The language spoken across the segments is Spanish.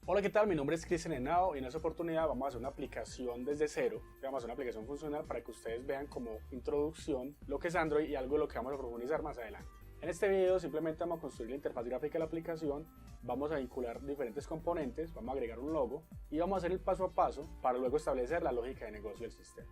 Hola, ¿qué tal? Mi nombre es Cristian Henao y en esta oportunidad vamos a hacer una aplicación desde cero. Vamos a hacer una aplicación funcional para que ustedes vean como introducción lo que es Android y algo de lo que vamos a profundizar más adelante. En este video simplemente vamos a construir la interfaz gráfica de la aplicación, vamos a vincular diferentes componentes, vamos a agregar un logo y vamos a hacer el paso a paso para luego establecer la lógica de negocio del sistema.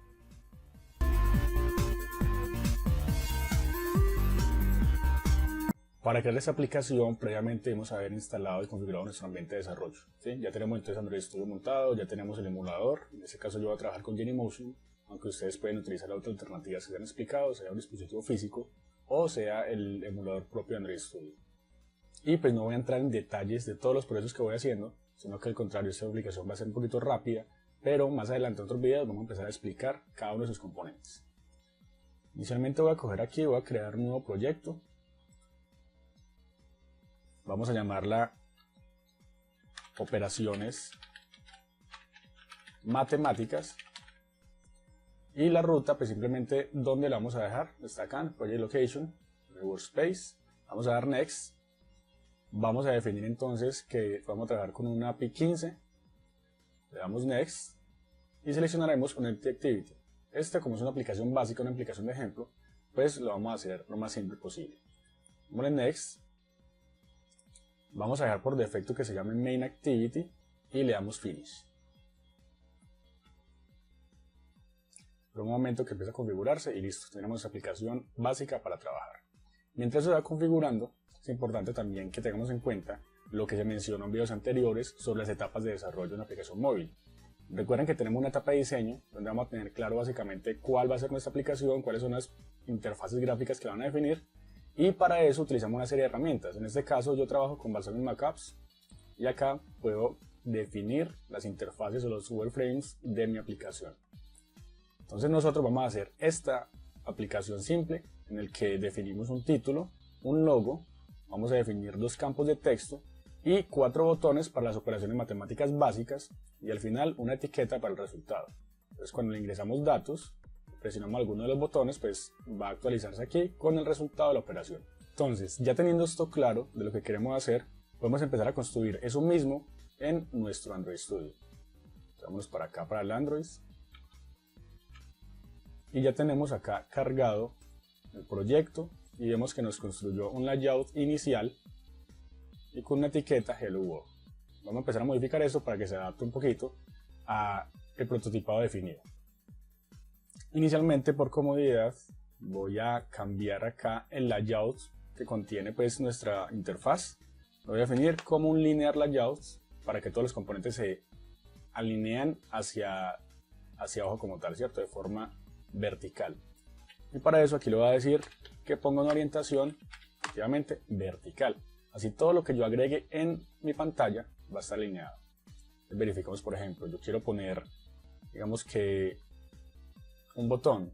Para crear esta aplicación, previamente debemos haber instalado y configurado nuestro ambiente de desarrollo. ¿Sí? Ya tenemos entonces Android Studio montado, ya tenemos el emulador. En este caso yo voy a trabajar con Genymotion, aunque ustedes pueden utilizar otras alternativas que se han explicado, sea un dispositivo físico o sea el emulador propio de Android Studio. Y pues no voy a entrar en detalles de todos los procesos que voy haciendo, sino que al contrario, esta aplicación va a ser un poquito rápida, pero más adelante en otros videos vamos a empezar a explicar cada uno de sus componentes. Inicialmente voy a coger aquí, voy a crear un nuevo proyecto. Vamos a llamarla operaciones matemáticas y la ruta pues simplemente donde la vamos a dejar está acá en Project Location, Workspace. Vamos a dar Next. Vamos a definir entonces que vamos a trabajar con una API 15. Le damos Next y seleccionaremos Connect Activity. Como es una aplicación básica, una aplicación de ejemplo, pues lo vamos a hacer lo más simple posible. Vamos en Next. Vamos a dejar por defecto que se llame Main Activity y le damos Finish. Por un momento que empieza a configurarse y listo, tenemos nuestra aplicación básica para trabajar. Mientras se va configurando, es importante también que tengamos en cuenta lo que se mencionó en videos anteriores sobre las etapas de desarrollo de una aplicación móvil. Recuerden que tenemos una etapa de diseño donde vamos a tener claro básicamente cuál va a ser nuestra aplicación, cuáles son las interfaces gráficas que la van a definir. Y para eso utilizamos una serie de herramientas. En este caso yo trabajo con Balsamiq Mockups y acá puedo definir las interfaces o los wireframes de mi aplicación. Entonces nosotros vamos a hacer esta aplicación simple en el que definimos un título, un logo, vamos a definir dos campos de texto y 4 botones para las operaciones matemáticas básicas y al final una etiqueta para el resultado. Entonces cuando le ingresamos datos, presionamos alguno de los botones, pues va a actualizarse aquí con el resultado de la operación. Entonces, ya teniendo esto claro de lo que queremos hacer, podemos empezar a construir eso mismo en nuestro Android Studio. Vámonos para acá, para el Android. Y ya tenemos acá cargado el proyecto y vemos que nos construyó un layout inicial y con una etiqueta Hello World. Vamos a empezar a modificar esto para que se adapte un poquito al prototipado definido. Inicialmente, por comodidad, voy a cambiar acá el layout que contiene pues nuestra interfaz. Lo voy a definir como un linear layout para que todos los componentes se alinean hacia abajo como tal, ¿cierto? De forma vertical. Y para eso aquí le voy a decir que ponga una orientación efectivamente vertical. Así todo lo que yo agregue en mi pantalla va a estar alineado. Entonces, verificamos, por ejemplo, yo quiero poner, digamos que un botón.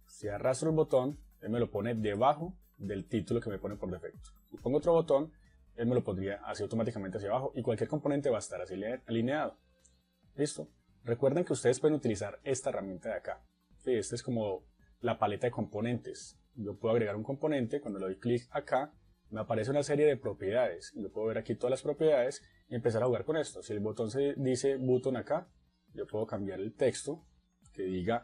Si arrastro el botón, él me lo pone debajo del título que me pone por defecto. Si pongo otro botón, él me lo pondría así automáticamente hacia abajo y cualquier componente va a estar así alineado. ¿Listo? Recuerden que ustedes pueden utilizar esta herramienta de acá. Sí, esta es como la paleta de componentes. Yo puedo agregar un componente, cuando le doy clic acá, me aparece una serie de propiedades. Yo puedo ver aquí todas las propiedades y empezar a jugar con esto. Si el botón se dice button acá, yo puedo cambiar el texto que diga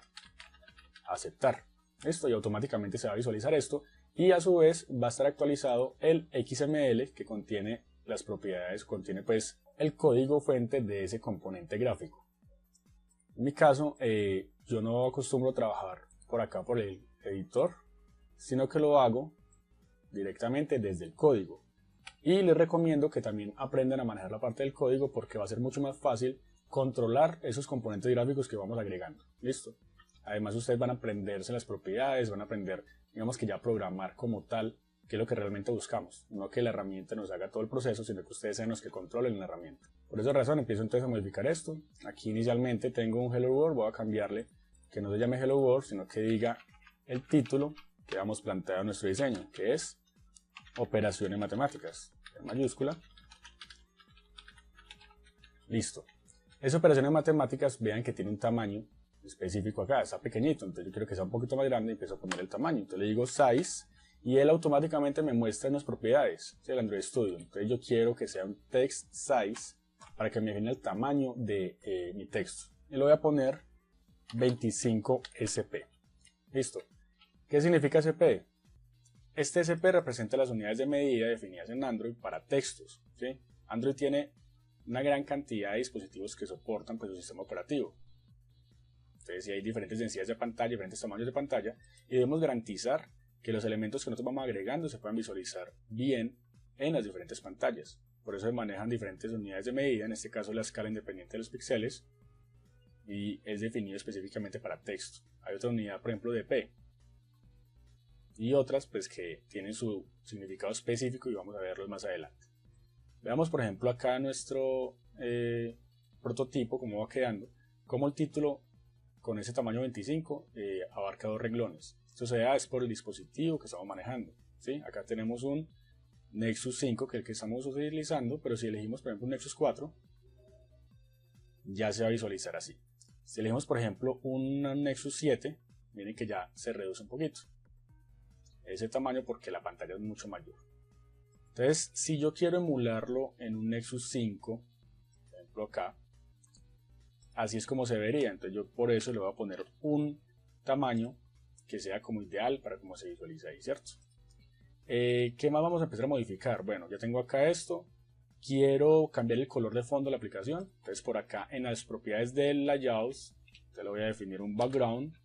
aceptar. Esto y automáticamente se va a visualizar esto y a su vez va a estar actualizado el XML que contiene las propiedades, contiene pues el código fuente de ese componente gráfico. En mi caso yo no acostumbro trabajar por acá por el editor, sino que lo hago directamente desde el código y les recomiendo que también aprendan a manejar la parte del código porque va a ser mucho más fácil controlar esos componentes gráficos que vamos agregando. ¿Listo? Además ustedes van a aprenderse las propiedades, van a aprender, digamos que ya programar como tal, que es lo que realmente buscamos. No que la herramienta nos haga todo el proceso, sino que ustedes sean los que controlen la herramienta. Por esa razón empiezo entonces a modificar esto. Aquí inicialmente tengo un Hello World, voy a cambiarle que no se llame Hello World, sino que diga el título que habíamos planteado en nuestro diseño, que es Operaciones Matemáticas, en mayúscula. Listo. Esas operaciones matemáticas, vean que tiene un tamaño específico acá, está pequeñito, entonces yo quiero que sea un poquito más grande y empiezo a poner el tamaño. Entonces le digo size y él automáticamente me muestra unas propiedades del Android Studio. Entonces yo quiero que sea un text size para que me defina el tamaño de mi texto. Y lo voy a poner 25 SP. Listo. ¿Qué significa SP? Este SP representa las unidades de medida definidas en Android para textos, ¿sí? Android tiene una gran cantidad de dispositivos que soportan pues, su sistema operativo. Entonces, si hay diferentes densidades de pantalla, diferentes tamaños de pantalla, y debemos garantizar que los elementos que nosotros vamos agregando se puedan visualizar bien en las diferentes pantallas. Por eso se manejan diferentes unidades de medida, en este caso la escala independiente de los píxeles, y es definido específicamente para texto. Hay otra unidad, por ejemplo, de P, y otras pues que tienen su significado específico y vamos a verlos más adelante. Veamos por ejemplo acá nuestro prototipo, cómo va quedando, como el título con ese tamaño 25 abarca 2 renglones. Esto se da es por el dispositivo que estamos manejando, ¿sí? Acá tenemos un Nexus 5 que es el que estamos utilizando, pero si elegimos por ejemplo un Nexus 4 ya se va a visualizar así. Si elegimos por ejemplo un Nexus 7, miren que ya se reduce un poquito ese tamaño porque la pantalla es mucho mayor. Entonces, si yo quiero emularlo en un Nexus 5, por ejemplo acá, así es como se vería. Entonces yo por eso le voy a poner un tamaño que sea como ideal para cómo se visualiza ahí, ¿cierto? ¿Qué más vamos a empezar a modificar? Bueno, ya tengo acá esto. Quiero cambiar el color de fondo de la aplicación. Entonces por acá en las propiedades del layout, te lo voy a definir un background.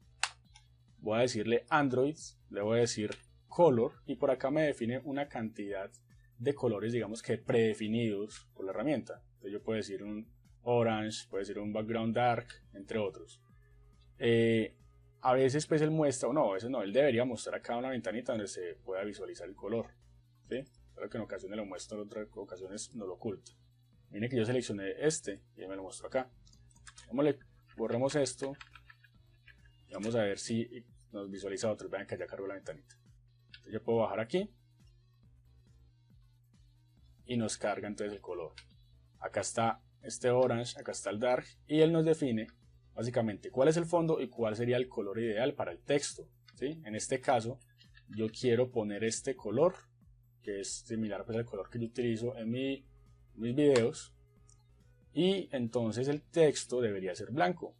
Voy a decirle Android, le voy a decir color y por acá me define una cantidad de colores, digamos que predefinidos por la herramienta. Entonces yo puedo decir un orange, puedo decir un background dark, entre otros. A veces pues él muestra, o no, a veces no, él debería mostrar acá una ventanita donde se pueda visualizar el color, ¿sí? Pero que en ocasiones lo muestra, en otras ocasiones no lo oculta. Miren que yo seleccioné este y él me lo muestro acá. Borremos esto y vamos a ver si nos visualiza otro. Vean que ya cargó la ventanita. Entonces yo puedo bajar aquí y nos carga entonces el color. Acá está este orange, acá está el dark y él nos define básicamente cuál es el fondo y cuál sería el color ideal para el texto, ¿sí? En este caso yo quiero poner este color que es similar pues al color que yo utilizo en mis videos y entonces el texto debería ser blanco.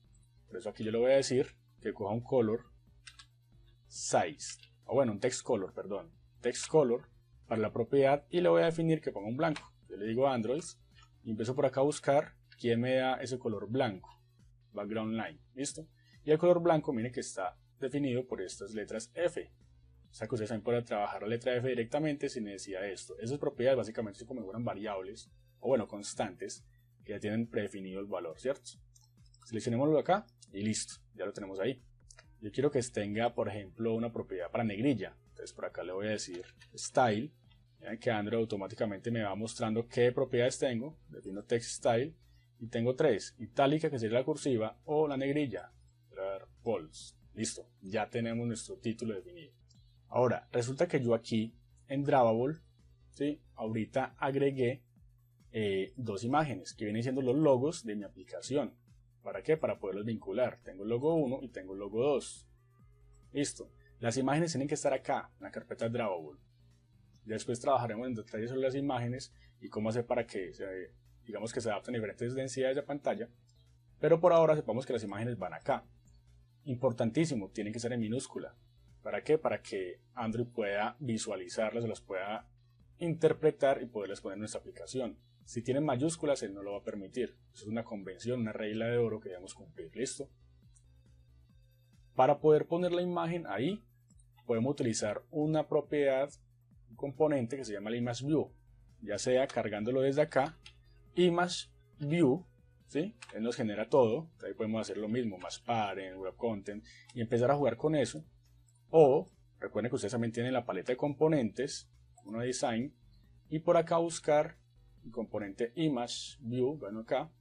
Por eso aquí yo le voy a decir que coja un color size, o bueno, un text color, perdón, text color para la propiedad y le voy a definir que ponga un blanco. Yo le digo Android y empiezo por acá a buscar quién me da ese color blanco, background line, ¿listo? Y el color blanco, miren que está definido por estas letras F. O sea que ustedes también pueden trabajar la letra F directamente sin necesidad de esto. Esas propiedades básicamente se configuran variables, o bueno, constantes, que ya tienen predefinido el valor, ¿cierto? Seleccionémoslo acá y listo, ya lo tenemos ahí. Yo quiero que tenga, por ejemplo, una propiedad para negrilla. Entonces por acá le voy a decir Style. Vean que Android automáticamente me va mostrando qué propiedades tengo. Defino Text Style. Y tengo 3. Itálica, que sería la cursiva, o la negrilla. Bold. Listo, ya tenemos nuestro título definido. Ahora, resulta que yo aquí, en Drawable, ¿sí? Ahorita agregué 2 imágenes, que vienen siendo los logos de mi aplicación. ¿Para qué? Para poderlos vincular. Tengo el logo 1 y tengo el logo 2. Listo. Las imágenes tienen que estar acá, en la carpeta Drawable. Después trabajaremos en detalle sobre las imágenes y cómo hacer para que digamos que se adapten a diferentes densidades de pantalla. Pero por ahora sepamos que las imágenes van acá. Importantísimo, tienen que ser en minúscula. ¿Para qué? Para que Android pueda visualizarlas, las pueda interpretar y poderlas poner en nuestra aplicación. Si tienen mayúsculas, él no lo va a permitir. Eso es una convención, una regla de oro que debemos cumplir. ¿Listo? Para poder poner la imagen ahí, podemos utilizar una propiedad, un componente que se llama el Image View. Ya sea cargándolo desde acá, Image View, ¿sí? Él nos genera todo. Ahí podemos hacer lo mismo, más parent, web content, y empezar a jugar con eso. O, recuerden que ustedes también tienen la paleta de componentes, uno de design, y por acá buscar el componente Image View, bueno acá,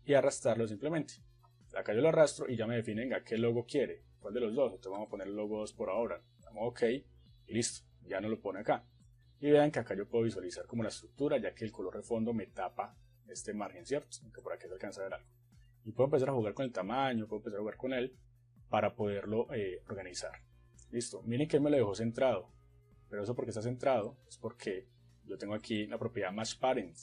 y arrastrarlo simplemente. Acá yo lo arrastro y ya me definen a qué logo quiere, cuál de los dos. Entonces vamos a poner el logo 2 por ahora. Damos OK y listo, ya no lo pone acá. Y vean que acá yo puedo visualizar como la estructura, ya que el color de fondo me tapa este margen, ¿cierto? Aunque por aquí se alcanza a ver algo. Y puedo empezar a jugar con el tamaño, puedo empezar a jugar con él para poderlo organizar. Listo, miren que él me lo dejó centrado, pero eso porque está centrado es porque yo tengo aquí la propiedad Match Parent,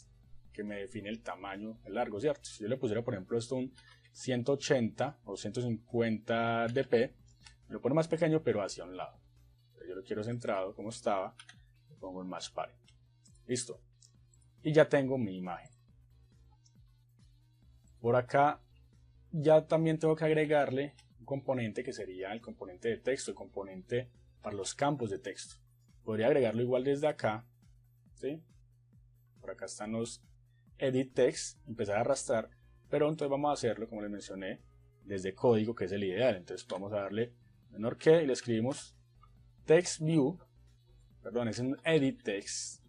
que me define el tamaño, el largo, ¿cierto? Si yo le pusiera, por ejemplo, esto un 180 o 150 dp, me lo pone más pequeño, pero hacia un lado. Yo lo quiero centrado como estaba, le pongo el match parent. Listo. Y ya tengo mi imagen. Por acá ya también tengo que agregarle un componente que sería el componente de texto, el componente para los campos de texto. Podría agregarlo igual desde acá, ¿sí? Por acá están los edit text, empezar a arrastrar, pero entonces vamos a hacerlo, como les mencioné, desde código, que es el ideal. Entonces vamos a darle menor que y le escribimos text view, perdón, es un edit text,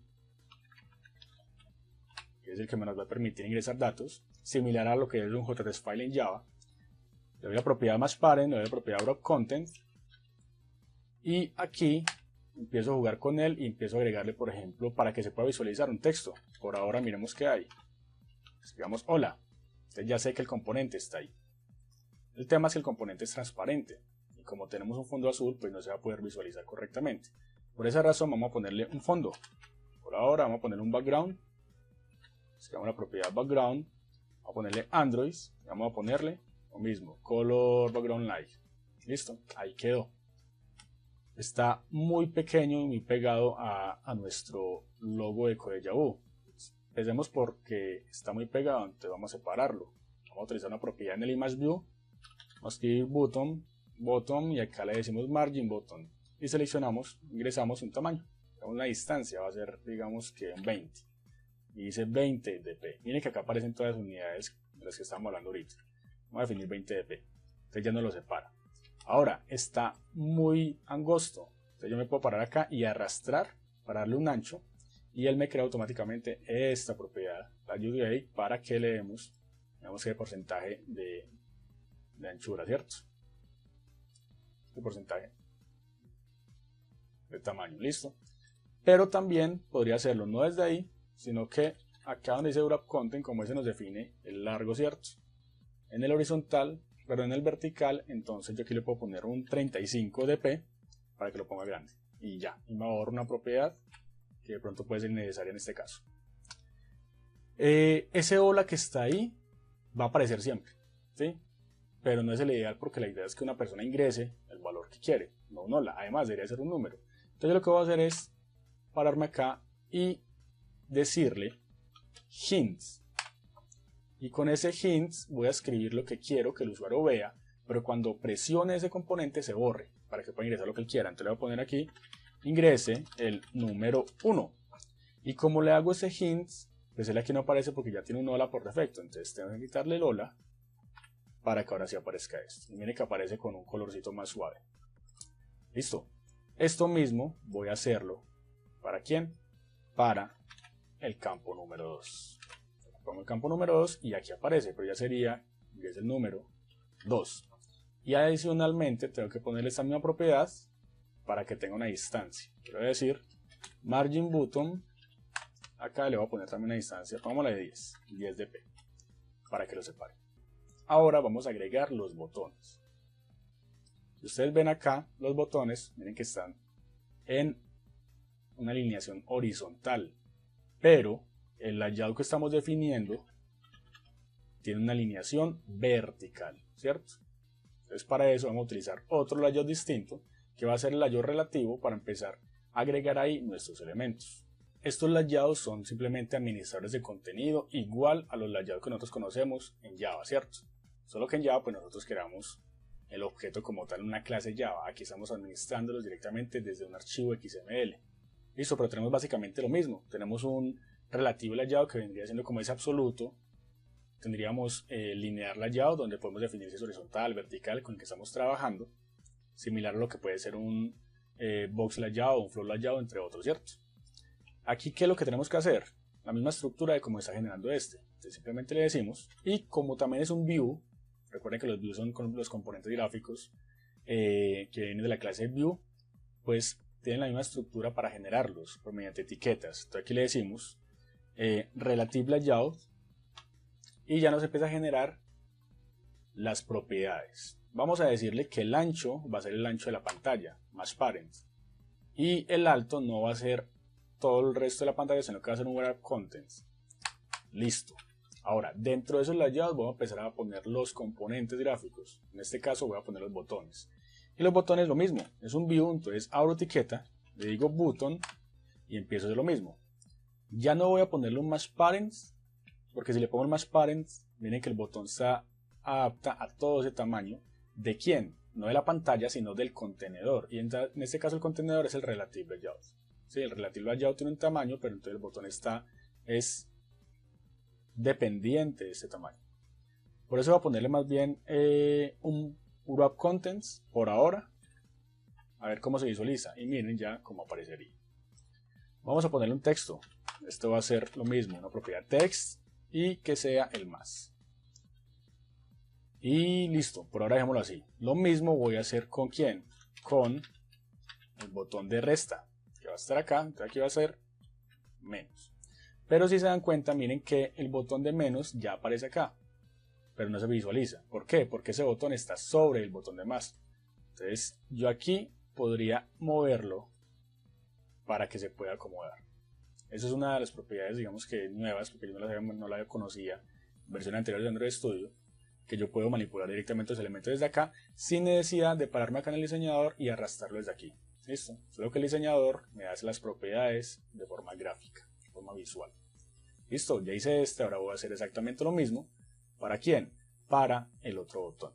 que es el que nos va a permitir ingresar datos, similar a lo que es un JTextFile file en Java. Le doy la propiedad match parent, le doy la propiedad wrap content, y aquí empiezo a jugar con él y empiezo a agregarle, por ejemplo, para que se pueda visualizar un texto. Por ahora miremos qué hay. Escribamos hola. Entonces ya sé que el componente está ahí. El tema es que el componente es transparente y como tenemos un fondo azul, pues no se va a poder visualizar correctamente. Por esa razón vamos a ponerle un fondo. Por ahora vamos a ponerle un background. Escribamos la propiedad background. Vamos a ponerle Android. Y vamos a ponerle lo mismo, color background light. Listo, ahí quedó. Está muy pequeño y muy pegado a nuestro logo de CodeJavu. Empecemos porque está muy pegado, entonces vamos a separarlo. Vamos a utilizar una propiedad en el image view. Vamos a escribir bottom y acá le decimos margin bottom. Y seleccionamos, ingresamos un tamaño. Una distancia va a ser, digamos que un 20. Y dice 20 dp. Miren que acá aparecen todas las unidades de las que estamos hablando ahorita. Vamos a definir 20 dp. Entonces ya no lo separa. Ahora, está muy angosto. Entonces yo me puedo parar acá y arrastrar para darle un ancho. Y él me crea automáticamente esta propiedad, la UDA, para que le demos, digamos que el porcentaje de anchura, ¿cierto? El porcentaje de tamaño, listo. Pero también podría hacerlo no desde ahí, sino que acá donde dice wrap content, como ese nos define el largo, ¿cierto? En el horizontal, pero en el vertical, entonces yo aquí le puedo poner un 35 dp para que lo ponga grande. Y ya, y me ahorro una propiedad que de pronto puede ser necesaria en este caso. Ese hola que está ahí va a aparecer siempre, ¿sí? Pero no es el ideal porque la idea es que una persona ingrese el valor que quiere, no un hola. Además debería ser un número. Entonces lo que voy a hacer es pararme acá y decirle hints. Y con ese hints voy a escribir lo que quiero que el usuario vea, pero cuando presione ese componente se borre para que pueda ingresar lo que él quiera. Entonces le voy a poner aquí ingrese el número 1. Y como le hago ese hints, pues él aquí no aparece porque ya tiene un hola por defecto. Entonces tengo que quitarle el hola para que ahora sí aparezca esto. Y mire que aparece con un colorcito más suave. Listo. Esto mismo voy a hacerlo. ¿Para quién? Para el campo número 2. Pongo el campo número 2 y aquí aparece, pero ya sería ingrese el número 2. Y adicionalmente tengo que ponerle esta misma propiedad para que tenga una distancia. Quiero decir, margin bottom, acá le voy a poner también una distancia, pongámosla de 10 dp, para que lo separe. Ahora vamos a agregar los botones. Si ustedes ven acá, los botones, miren que están en una alineación horizontal, pero el layout que estamos definiendo tiene una alineación vertical, ¿cierto? Entonces para eso vamos a utilizar otro layout distinto, que va a ser el layout relativo para empezar a agregar ahí nuestros elementos. Estos layouts son simplemente administradores de contenido igual a los layouts que nosotros conocemos en Java, ¿cierto? Solo que en Java pues nosotros creamos el objeto como tal en una clase Java. Aquí estamos administrándolos directamente desde un archivo XML. Listo, pero tenemos básicamente lo mismo. Tenemos un relativo layout que vendría siendo como ese absoluto. Tendríamos linear layout donde podemos definir si es horizontal, vertical, con el que estamos trabajando. Similar a lo que puede ser un box layout o un flow layout, entre otros, ¿cierto? Aquí, ¿qué es lo que tenemos que hacer? La misma estructura de cómo está generando este. Entonces simplemente le decimos, y como también es un view, recuerden que los views son los componentes gráficos que vienen de la clase view, pues tienen la misma estructura para generarlos por mediante etiquetas. Entonces aquí le decimos relative layout y ya nos empieza a generar las propiedades. Vamos a decirle que el ancho va a ser el ancho de la pantalla, match parent, y el alto no va a ser todo el resto de la pantalla, sino que va a ser un wrap contents. Listo. Ahora, dentro de esos layouts voy a empezar a poner los componentes gráficos. En este caso voy a poner los botones. Y los botones lo mismo. Es un view, entonces abro etiqueta, le digo button y empiezo a hacer lo mismo. Ya no voy a ponerle un match parents, porque si le pongo el match parents, miren que el botón se adapta a todo ese tamaño. ¿De quién? No de la pantalla, sino del contenedor. Y en este caso el contenedor es el relative layout. Sí, el relative layout tiene un tamaño, pero entonces el botón es dependiente de este tamaño. Por eso voy a ponerle más bien un wrap contents por ahora. A ver cómo se visualiza. Y miren ya cómo aparecería. Vamos a ponerle un texto. Esto va a ser lo mismo, una propiedad text y que sea el más. Y listo, por ahora dejémoslo así. Lo mismo voy a hacer con ¿quién? Con el botón de resta, que va a estar acá, entonces aquí va a ser menos. Pero si se dan cuenta, miren que el botón de menos ya aparece acá, pero no se visualiza. ¿Por qué? Porque ese botón está sobre el botón de más. Entonces yo aquí podría moverlo para que se pueda acomodar. Esa es una de las propiedades, digamos que nuevas, porque yo no la conocía en versiones anteriores de Android Studio, que yo puedo manipular directamente los elementos desde acá sin necesidad de pararme acá en el diseñador y arrastrarlo desde aquí. Listo, solo que el diseñador me hace las propiedades de forma gráfica, de forma visual. Listo, ya hice este, ahora voy a hacer exactamente lo mismo. ¿Para quién? Para el otro botón.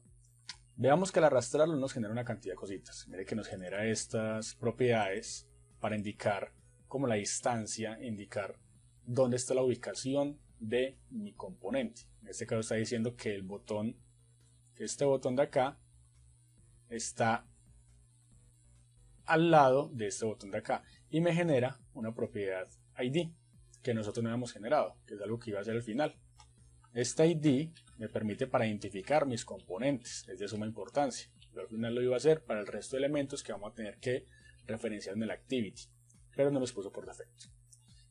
Veamos que al arrastrarlo nos genera una cantidad de cositas. Mire que nos genera estas propiedades para indicar como la distancia, indicar dónde está la ubicación de mi componente. En este caso está diciendo que el botón, que este botón de acá está al lado de este botón de acá y me genera una propiedad ID que nosotros no habíamos generado, que es algo que iba a ser al final. Este ID me permite para identificar mis componentes, es de suma importancia. Yo al final lo iba a hacer para el resto de elementos que vamos a tener que referenciar en el activity, pero no los puso por defecto.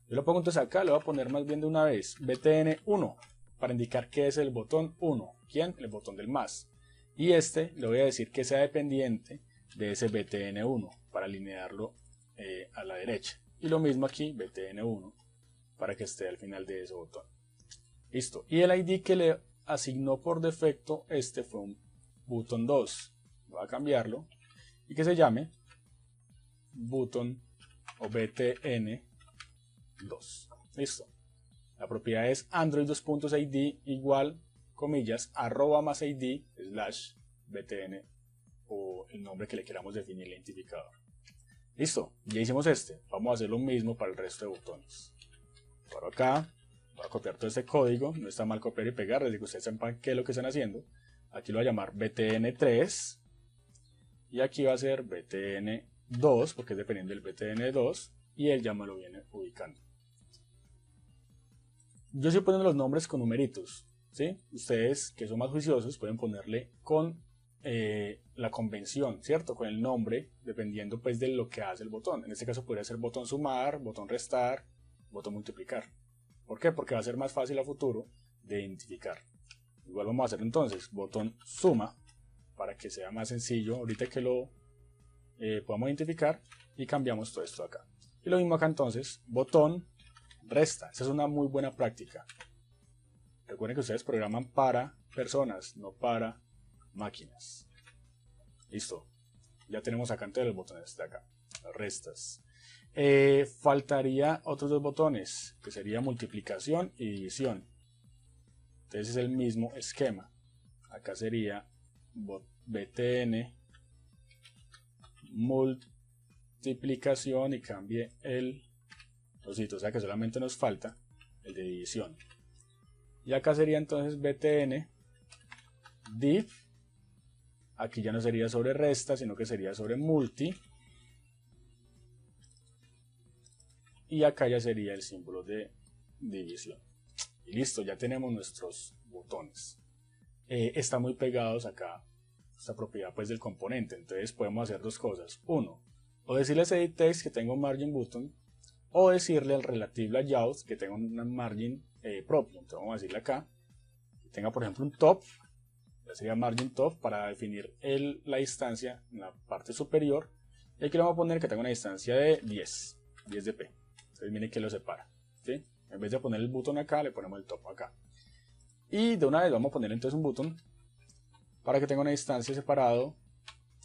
Yo lo pongo entonces acá, le voy a poner más bien de una vez btn1 para indicar que es el botón 1. ¿Quién? El botón del más. Y este le voy a decir que sea dependiente de ese btn1 para alinearlo a la derecha. Y lo mismo aquí, btn1 para que esté al final de ese botón. Listo. Y el ID que le asignó por defecto este fue un button 2. Voy a cambiarlo y que se llame button o btn 2. Listo. La propiedad es android2.id igual, comillas, arroba más id slash btn o el nombre que le queramos definir el identificador. Listo, ya hicimos este. Vamos a hacer lo mismo para el resto de botones. Por acá, voy a copiar todo este código. No está mal copiar y pegar, les digo, ustedes sepan qué es lo que están haciendo. Aquí lo voy a llamar btn3 y aquí va a ser btn2 porque es dependiendo del btn2 y él ya me lo viene ubicando. Yo estoy poniendo los nombres con numeritos, ¿sí? Ustedes que son más juiciosos pueden ponerle con la convención, ¿cierto? Con el nombre, dependiendo pues de lo que hace el botón. En este caso podría ser botón sumar, botón restar, botón multiplicar. ¿Por qué? Porque va a ser más fácil a futuro de identificar. Igual vamos a hacer entonces botón suma para que sea más sencillo ahorita que lo podamos identificar y cambiamos todo esto acá. Y lo mismo acá entonces, botón resta. Esa es una muy buena práctica. Recuerden que ustedes programan para personas, no para máquinas. Listo. Ya tenemos acá entre los botones de acá, las restas. Faltaría otros dos botones, que sería multiplicación y división. Entonces es el mismo esquema. Acá sería btn multiplicación y cambie el trocito, o sea que solamente nos falta el de división. Y acá sería entonces btn div. Aquí ya no sería sobre resta, sino que sería sobre multi. Y acá ya sería el símbolo de división. Y listo, ya tenemos nuestros botones. Están muy pegados acá, esta propiedad pues del componente. Entonces podemos hacer dos cosas. Uno, o decirle a edit text que tenga un margin button, o decirle al relative layout que tenga un margin propio. Entonces vamos a decirle acá que tenga por ejemplo un top. Sería margin top para definir la distancia en la parte superior. Y aquí le vamos a poner que tenga una distancia de 10 dp. Entonces miren que lo separa, ¿sí? En vez de poner el botón acá, le ponemos el top acá. Y de una vez vamos a poner entonces un botón para que tenga una distancia separado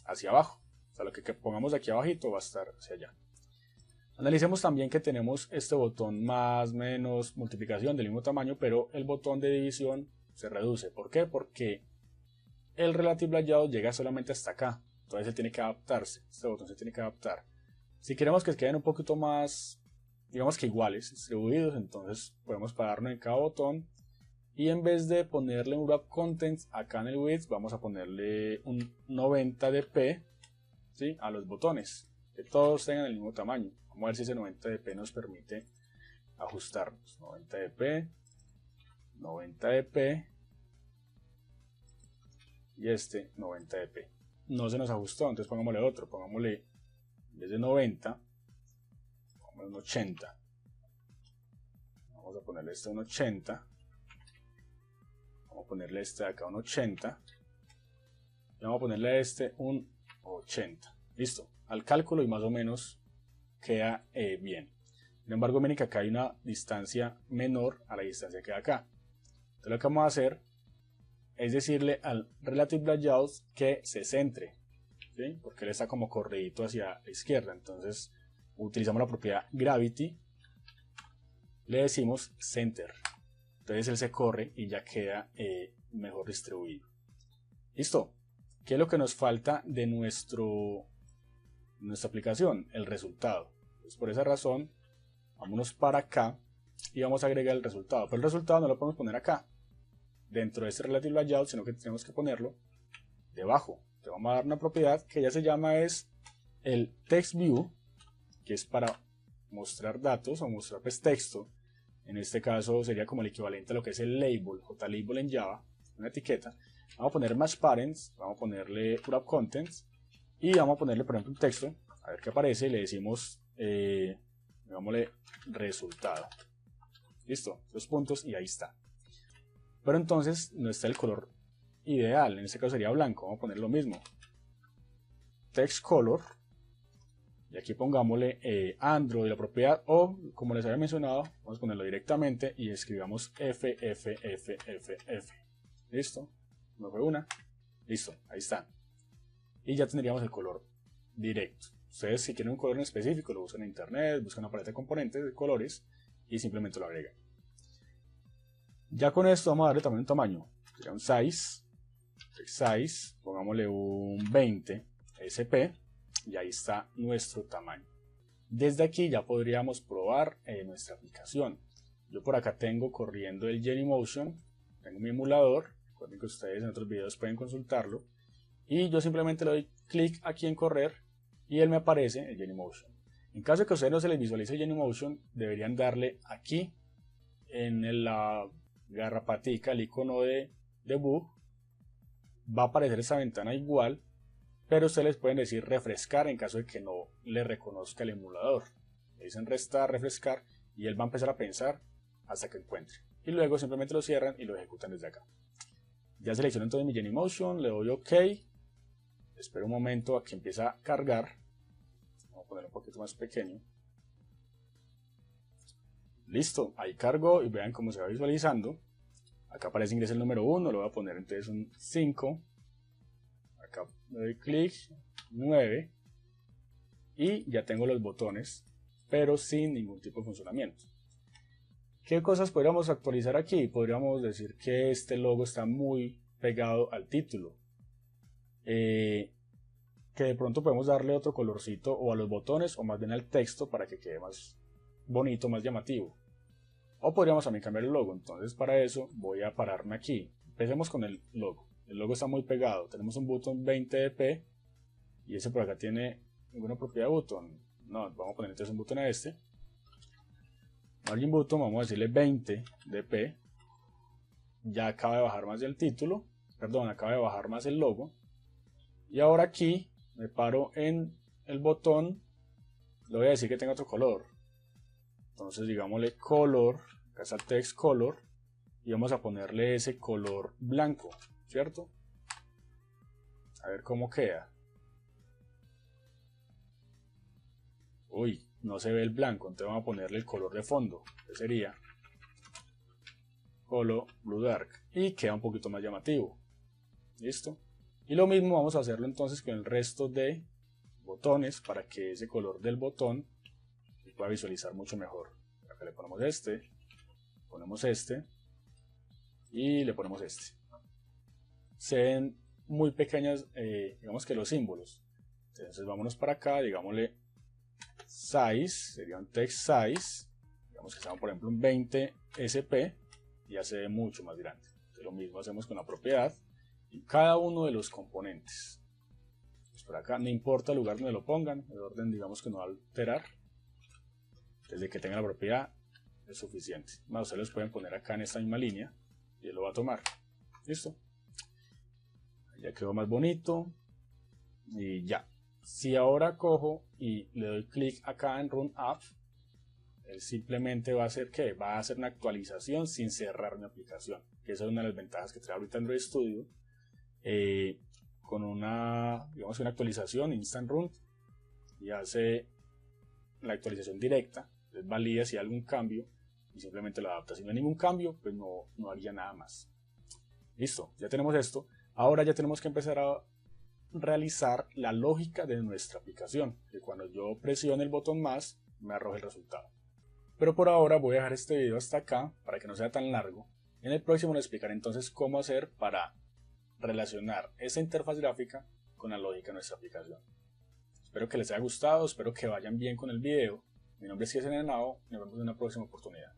hacia abajo. O sea, lo que pongamos aquí abajito va a estar hacia allá. Analicemos también que tenemos este botón más, menos, multiplicación del mismo tamaño, pero el botón de división se reduce. ¿Por qué? Porque el Relative Layout llega solamente hasta acá. Entonces él tiene que adaptarse. Este botón se tiene que adaptar. Si queremos que queden un poquito más, digamos que iguales, distribuidos, entonces podemos pararnos en cada botón. Y en vez de ponerle un Wrap Contents acá en el width, vamos a ponerle un 90 dp, ¿sí?, a los botones. Que todos tengan el mismo tamaño. Vamos a ver si ese 90 dp nos permite ajustarnos. 90 dp, 90 dp y este 90 dp. No se nos ajustó, entonces pongámosle otro. Pongámosle, en vez de 90, pongámosle un 80. Vamos a ponerle este un 80. Vamos a ponerle este de acá un 80. Y vamos a ponerle a este un 80. Listo. Al cálculo y más o menos queda bien. Sin embargo, miren que acá hay una distancia menor a la distancia que hay acá. Entonces lo que vamos a hacer es decirle al Relative Layout que se centre, ¿sí?, porque él está como corridito hacia la izquierda. Entonces utilizamos la propiedad Gravity, le decimos Center. Entonces él se corre y ya queda mejor distribuido. Listo. ¿Qué es lo que nos falta de nuestra aplicación? El resultado. Entonces, por esa razón, vámonos para acá y vamos a agregar el resultado. Pero el resultado no lo podemos poner acá, dentro de este Relative Layout, sino que tenemos que ponerlo debajo. Te vamos a dar una propiedad que ya se llama el Text View, que es para mostrar datos o mostrar pues texto. En este caso sería como el equivalente a lo que es el label, JLabel en Java, una etiqueta. Vamos a poner Match Parents, vamos a ponerle Wrap Contents y vamos a ponerle, por ejemplo, un texto, a ver qué aparece, y le decimos, digámosle, resultado. Listo, 2 puntos y ahí está. Pero entonces no está el color ideal, en este caso sería blanco. Vamos a poner lo mismo, Text Color, y aquí pongámosle Android, la propiedad, o como les había mencionado, vamos a ponerlo directamente y escribamos FFFFF. Listo, no fue una. Listo, ahí está. Y ya tendríamos el color directo. Ustedes, si quieren un color en específico, lo buscan en internet, buscan una paleta de componentes de colores y simplemente lo agregan. Ya con esto vamos a darle también un tamaño. Sería un size, pongámosle un 20 SP y ahí está nuestro tamaño. Desde aquí ya podríamos probar nuestra aplicación. Yo por acá tengo corriendo el Genymotion, tengo mi emulador. Recuerden que ustedes en otros videos pueden consultarlo. Y yo simplemente le doy clic aquí en correr y él me aparece el Genymotion. En caso de que a ustedes no se les visualice el Genymotion, deberían darle aquí en la garrapatica, el icono de debug. Va a aparecer esa ventana igual, pero ustedes les pueden decir refrescar en caso de que no le reconozca el emulador. Le dicen restar, refrescar y él va a empezar a pensar hasta que encuentre. Y luego simplemente lo cierran y lo ejecutan desde acá. Ya selecciono entonces mi Genymotion, le doy OK. Espero un momento a que empiece a cargar. Vamos a ponerlo un poquito más pequeño. Listo, ahí cargó y vean cómo se va visualizando. Acá aparece ingreso el número 1, lo voy a poner entonces un 5. Acá le doy clic, 9. Y ya tengo los botones, pero sin ningún tipo de funcionamiento. ¿Qué cosas podríamos actualizar aquí? Podríamos decir que este logo está muy pegado al título. Que de pronto podemos darle otro colorcito o a los botones o más bien al texto para que quede más bonito, más llamativo. O podríamos también cambiar el logo. Entonces para eso voy a pararme aquí. Empecemos con el logo. El logo está muy pegado. Tenemos un botón 20 dp y ese por acá tiene ninguna propiedad de botón. No, vamos a poner entonces un botón a este. Margin button, vamos a decirle 20 dp. Ya acaba de bajar más el título. Perdón, acaba de bajar más el logo. Y ahora aquí me paro en el botón. Le voy a decir que tenga otro color. Entonces digámosle color. Acá está el text color. Y vamos a ponerle ese color blanco, ¿cierto? A ver cómo queda. Uy, no se ve el blanco, entonces vamos a ponerle el color de fondo, que sería Holo Blue Dark y queda un poquito más llamativo. Listo. Y lo mismo vamos a hacerlo entonces con el resto de botones para que ese color del botón se pueda visualizar mucho mejor. Acá le ponemos este y le ponemos este. Se ven muy pequeñas, digamos que los símbolos. Entonces vámonos para acá, digámosle size, sería un text size, digamos que sea por ejemplo un 20 SP, y ya se ve mucho más grande. Entonces, lo mismo hacemos con la propiedad y cada uno de los componentes. Pues por acá no importa el lugar donde lo pongan, el orden digamos que no va a alterar. Desde que tenga la propiedad es suficiente. Más ustedes los pueden poner acá en esta misma línea y él lo va a tomar. Listo. Ya quedó más bonito y ya. Si ahora cojo y le doy clic acá en Run App, él simplemente va a hacer ¿qué? Va a hacer una actualización sin cerrar mi aplicación. Que esa es una de las ventajas que trae ahorita Android Studio. Con una actualización Instant Run y hace la actualización directa. Entonces valida si hay algún cambio y simplemente lo adapta. Si no hay ningún cambio, pues no haría nada más. Listo, ya tenemos esto. Ahora ya tenemos que empezar a realizar la lógica de nuestra aplicación, que cuando yo presione el botón más me arroje el resultado. Pero por ahora voy a dejar este video hasta acá para que no sea tan largo. En el próximo les explicaré entonces cómo hacer para relacionar esa interfaz gráfica con la lógica de nuestra aplicación. Espero que les haya gustado, espero que vayan bien con el video. Mi nombre es César Henao y nos vemos en una próxima oportunidad.